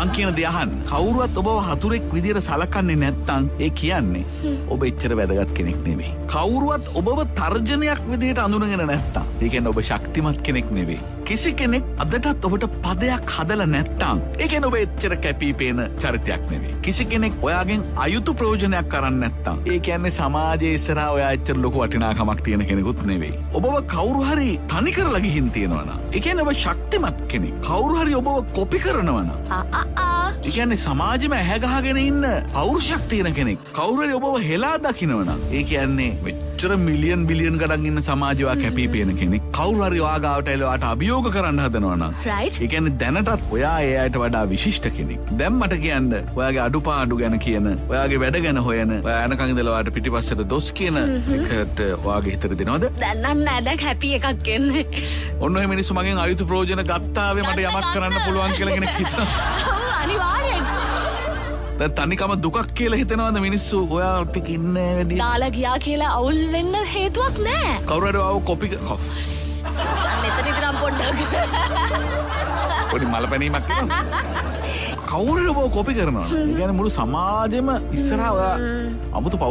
මං කියන දේ අහන්න. කවුරුවත් ඔබව හතුරෙක් විදියට සලකන්නේ නැත්නම් ඒ කියන්නේ ඔබ එච්චර වැදගත් කෙනෙක් නෙවෙයි. කවුරුවත් ඔබව තර්ජනයක් විදියට අඳුනගෙන නැත්නම් ඒ කියන්නේ ඔබ ශක්තිමත් කෙනෙක් නෙවෙයි. කිසි කෙනෙක් අදටත් ඔබට පදයක් හදලා නැත්නම් ඒ කියන්නේ ඔබ එච්චර කැපිපේන චරිතයක් නෙවෙයි. කිසි කෙනෙක් ඔයාගෙන් අයුතු ප්‍රයෝජනයක් කරන්නේ නැත්නම් ඒ කියන්නේ සමාජයේ ඉස්සරහා ඔයා එච්චර ලොකු වටිනාකමක් තියෙන කෙනෙකුත් නෙවෙයි. ඔබව කවුරු හරි තනි කරලා ගිහින් තියෙනවා නම් ඒ කියන්නේ ඔබ ශක්තිමත් කෙනෙක්. කවුරු හරි ඔබව කොපි කරනවා නම් ඒ කියන්නේ සමාජෙම ඇහැ ගහගෙන ඉන්න පෞරුෂයක් තියෙන කෙනෙක්. කවුරු හරි ඔබව හෙලා දකිනවා නම් ඒ කියන්නේ මෙච්චර මිලියන් බිලියන් ගණන් ඉන්න සමාජයවා කැපිපේන කෙනෙක්. කවුරු හරි ඔයා ගාවට එලවාට අභියෝග කරන්න හදනවා නම් ඒ කියන්නේ දැනටත් ඔයා ඒ අයට වඩා විශිෂ්ට කෙනෙක්. දැන් මට කියන්න ඔයාගේ අඩුපාඩු ගැන කියන, ඔයාගේ වැඩ ගැන හොයන, ඔයා යනකන් ඉඳලා ඔයාට පිටිපස්සට දොස් කියන එකට ඔයාගේ හිතට දෙනවද? දැන් නම් නෑ, දැන් හැපි එකක් එන්නේ. ඔන්න ඔය මිනිස්සු මගෙන් අයුතු ප්‍රයෝජන ගත්තාවේ මට යමක් කරන්න පුළුවන් කියලා කෙනෙක් හිතනවා. ඔව් අනිවාර්යෙන්. දැන් තනිකම දුකක් කියලා හිතනවද මිනිස්සු ඔයාට ඉන්නේ වැඩි? දාලා ගියා කියලා අවුල් වෙන්න හේතුවක් නෑ. කවුරු හරි ආව කොපි මෙතන ඉඳන් පොඩ්ඩක් පොඩි මලපැනීමක් කරනවා. කවුරු හරි ඔබ කොපි කරනවා. ඒ කියන්නේ මුළු සමාජෙම ඉස්සරහා ඔයා අමුතු